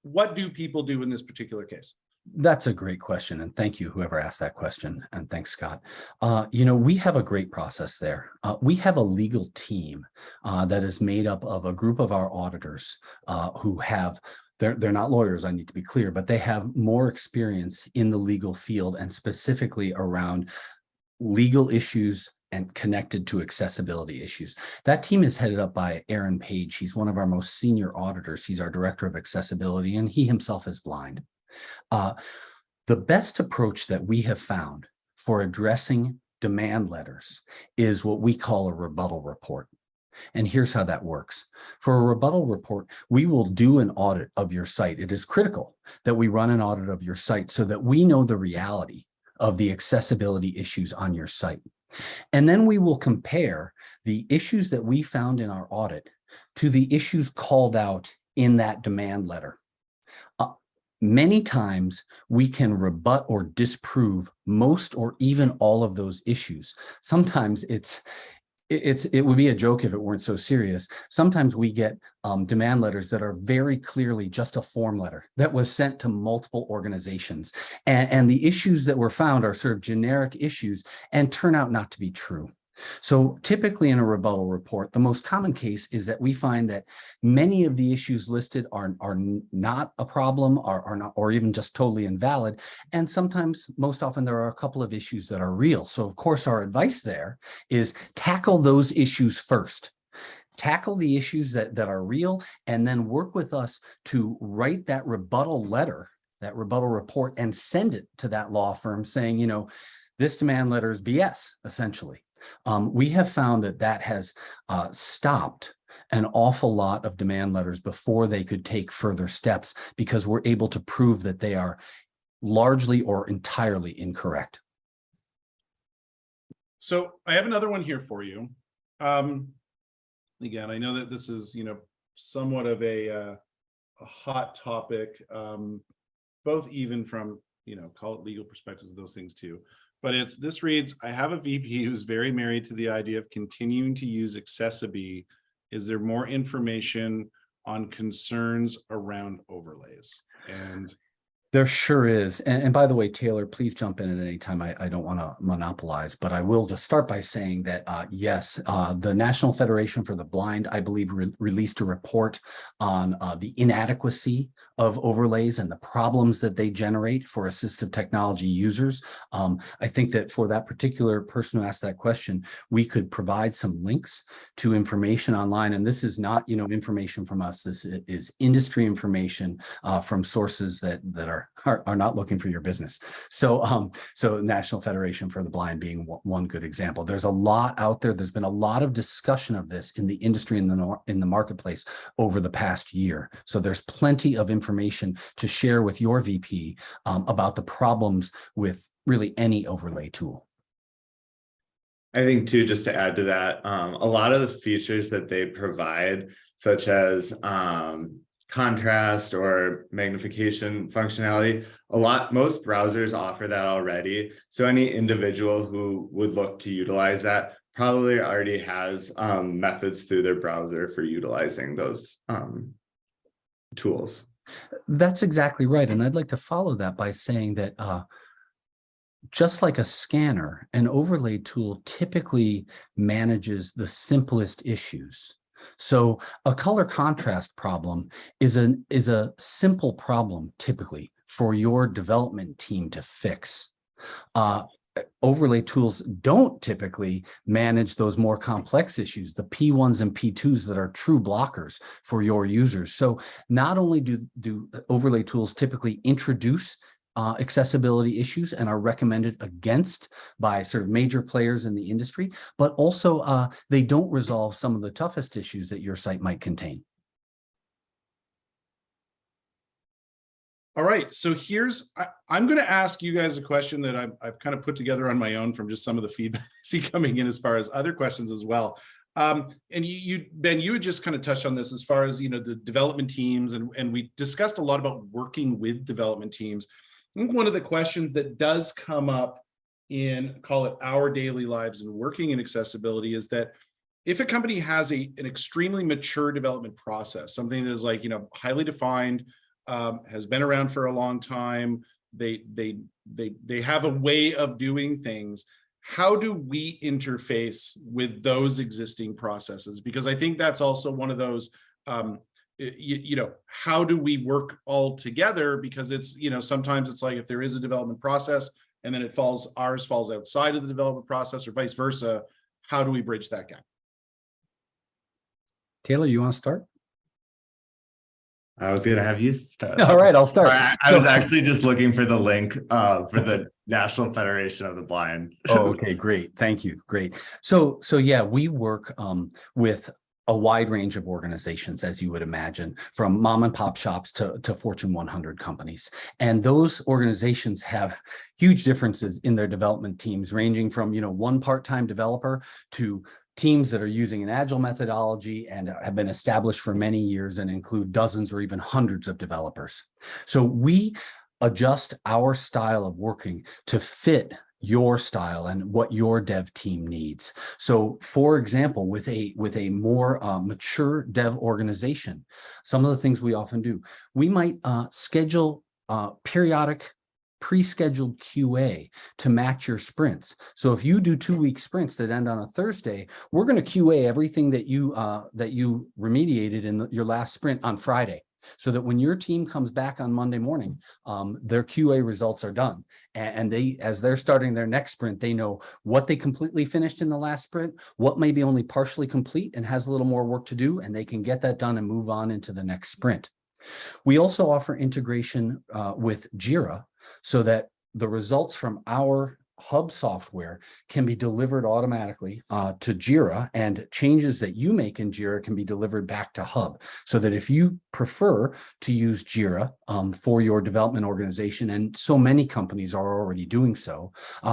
what do people do in this particular case? That's a great question. And thank you, whoever asked that question. And thanks, Scott. We have a great process there. We have a legal team that is made up of a group of our auditors who have, they're not lawyers, I need to be clear, but they have more experience in the legal field and specifically around legal issues and connected to accessibility issues. That team is headed up by Aaron Page. He's one of our most senior auditors. He's our director of accessibility, and he himself is blind. The best approach that we have found for addressing demand letters is what we call a rebuttal report. And here's how that works. For a rebuttal report, we will do an audit of your site. It is critical that we run an audit of your site so that we know the reality of the accessibility issues on your site. And then we will compare the issues that we found in our audit to the issues called out in that demand letter. Many times we can rebut or disprove most or even all of those issues. Sometimes it would be a joke if it weren't so serious. Sometimes we get demand letters that are very clearly just a form letter that was sent to multiple organizations. And the issues that were found are sort of generic issues and turn out not to be true. So typically in a rebuttal report, the most common case is that we find that many of the issues listed are not a problem, are not, or even just totally invalid. And sometimes, most often, there are a couple of issues that are real. So of course, our advice there is tackle those issues first. Tackle the issues that are real, and then work with us to write that rebuttal letter, that rebuttal report, and send it to that law firm saying, you know, this demand letter is BS, essentially. We have found that has stopped an awful lot of demand letters before they could take further steps, because we're able to prove that they are largely or entirely incorrect. So I have another one here for you. Again, I know that this is, you know, somewhat of a hot topic, both even from, you know, call it legal perspectives of those things too. But this reads, I have a VP who's very married to the idea of continuing to use Accessibility. Is there more information on concerns around overlays? And there sure is. And by the way, Taylor, please jump in at any time. I don't want to monopolize, but I will just start by saying that, yes, the National Federation for the Blind, I believe, released a report on the inadequacy of overlays and the problems that they generate for assistive technology users. I think that for that particular person who asked that question, we could provide some links to information online. And this is not, you know, information from us. This is industry information from sources that are not looking for your business. So National Federation for the Blind being one good example. There's a lot out there. There's been a lot of discussion of this in the industry and in the marketplace over the past year. So there's plenty of information to share with your VP about the problems with really any overlay tool. I think too, just to add to that, a lot of the features that they provide, such as contrast or magnification functionality, most browsers offer that already. So any individual who would look to utilize that probably already has methods through their browser for utilizing those tools. That's exactly right. And I'd like to follow that by saying that just like a scanner, an overlay tool typically manages the simplest issues. So a color contrast problem is a simple problem typically for your development team to fix. Overlay tools don't typically manage those more complex issues, the P1s and P2s that are true blockers for your users. So not only do overlay tools typically introduce accessibility issues and are recommended against by sort of major players in the industry, but also they don't resolve some of the toughest issues that your site might contain. all right, so I'm going to ask you guys a question that I've kind of put together on my own from just some of the feedback I see coming in as far as other questions as well. And Ben, you had just kind of touched on this as far as, you know, the development teams, and we discussed a lot about working with development teams. I think one of the questions that does come up in, call it, our daily lives and working in accessibility is that if a company has an extremely mature development process, something that is like, you know, highly defined, has been around for a long time, they have a way of doing things. How do we interface with those existing processes? Because I think that's also one of those, you know, how do we work all together? Because it's, you know, sometimes it's like if there is a development process and then ours falls outside of the development process or vice versa, how do we bridge that gap? Taylor, you want to start? I was going to have you start. All right, I'll start. I was actually just looking for the link for the National Federation of the Blind. Oh, okay, great. Thank you. Great. So yeah, we work with a wide range of organizations, as you would imagine, from mom and pop shops to Fortune 100 companies. And those organizations have huge differences in their development teams, ranging from, one part-time developer to teams that are using an agile methodology and have been established for many years and include dozens or even hundreds of developers. So we adjust our style of working to fit your style and what your dev team needs. So for example, with a more mature dev organization, some of the things we often do, we might schedule periodic pre-scheduled QA to match your sprints. So if you do 2-week sprints that end on a Thursday, we're going to QA everything that you remediated in your last sprint on Friday, so that when your team comes back on Monday morning, their QA results are done. And as they're starting their next sprint, they know what they completely finished in the last sprint, what may be only partially complete and has a little more work to do, and they can get that done and move on into the next sprint. We also offer integration with Jira, so that the results from our Hub software can be delivered automatically to Jira, and changes that you make in Jira can be delivered back to Hub, so that if you prefer to use Jira for your development organization, and so many companies are already doing so,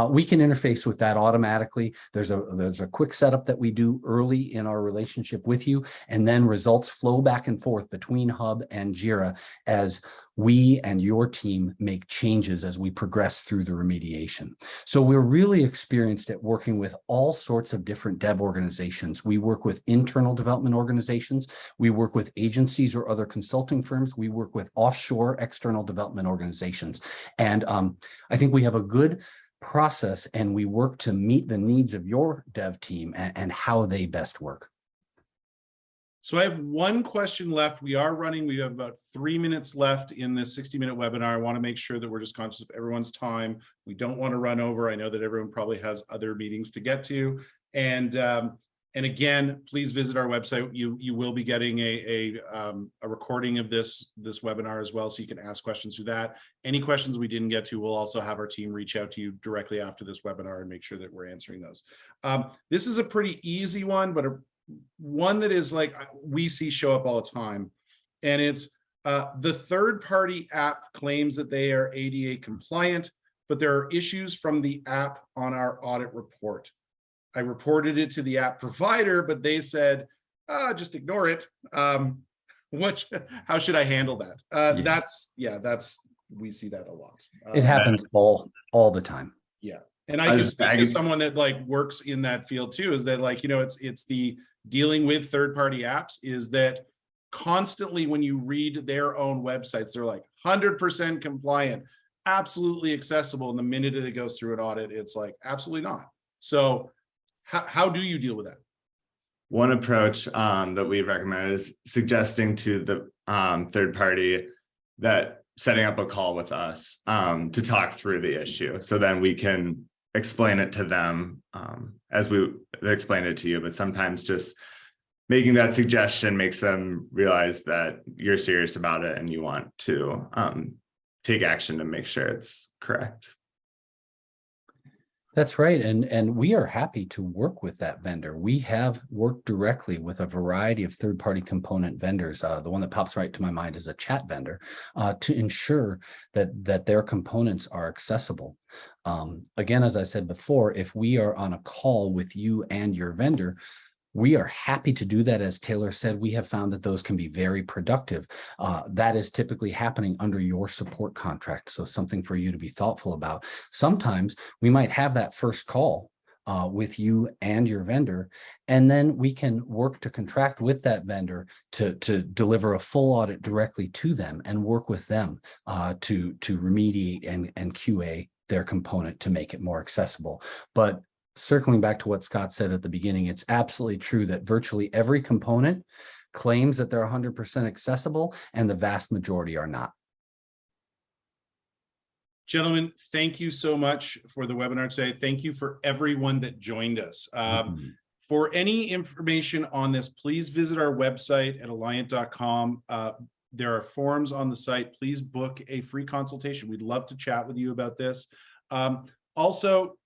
we can interface with that automatically. There's a quick setup that we do early in our relationship with you, and then results flow back and forth between Hub and Jira as we and your team make changes as we progress through the remediation. So we're really experienced at working with all sorts of different dev organizations. We work with internal development organizations. We work with agencies or other consulting firms. We work with offshore external development organizations. And I think we have a good process, and we work to meet the needs of your dev team and how they best work. So I have one question left. We have about 3 minutes left in this 60-minute webinar. I want to make sure that we're just conscious of everyone's time. We don't want to run over. I know that everyone probably has other meetings to get to. And again, please visit our website. You will be getting a recording of this webinar as well, so you can ask questions through that. Any questions we didn't get to, we'll also have our team reach out to you directly after this webinar and make sure that we're answering those. This is a pretty easy one, but one that is like we see show up all the time, and it's the third-party app claims that they are ADA compliant, but there are issues from the app on our audit report. I reported it to the app provider, but they said, just ignore it. How should I handle that? We see that a lot. It happens all the time. Yeah. And I can speak to someone that works in that field too, is that it's the dealing with third-party apps, is that constantly when you read their own websites, they're 100% compliant, absolutely accessible. And the minute it goes through an audit, it's absolutely not. So how do you deal with that? One approach that we recommend is suggesting to the third party that setting up a call with us to talk through the issue. So then we can explain it to them as we explained it to you, but sometimes just making that suggestion makes them realize that you're serious about it and you want to take action to make sure it's correct. That's right. And we are happy to work with that vendor. We have worked directly with a variety of third-party component vendors. The one that pops right to my mind is a chat vendor, to ensure that their components are accessible. Again, as I said before, if we are on a call with you and your vendor, we are happy to do that. As Taylor said, we have found that those can be very productive. That is typically happening under your support contract. So something for you to be thoughtful about. Sometimes we might have that first call with you and your vendor, and then we can work to contract with that vendor to deliver a full audit directly to them and work with them to remediate and QA their component to make it more accessible. But circling back to what Scott said at the beginning, it's absolutely true that virtually every component claims that they're 100% accessible, and the vast majority are not. Gentlemen, thank you so much for the webinar today. Thank you for everyone that joined us. For any information on this, please visit our website at allyant.com. There are forms on the site. Please book a free consultation. We'd love to chat with you about this. Also,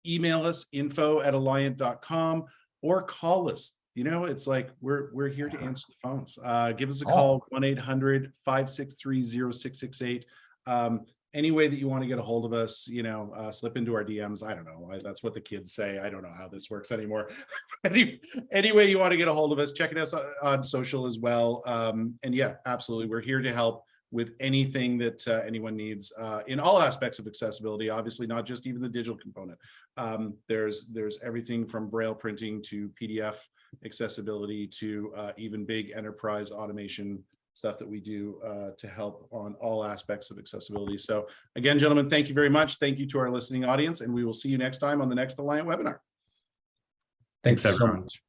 email us info@allyant.com or call us. You know, it's like we're here to answer the phones. Give us a call, 1-800-563-0668. Any way that you want to get a hold of us, you know, slip into our DMs. I don't know. That's what the kids say. I don't know how this works anymore. Any way you want to get a hold of us, check us on social as well. And yeah, absolutely. We're here to help with anything that anyone needs in all aspects of accessibility, obviously, not just even the digital component. There's everything from Braille printing to PDF accessibility to even big enterprise automation stuff that we do to help on all aspects of accessibility. So again, gentlemen, thank you very much. Thank you to our listening audience, and we will see you next time on the next Allyant webinar. Thanks so everyone. much.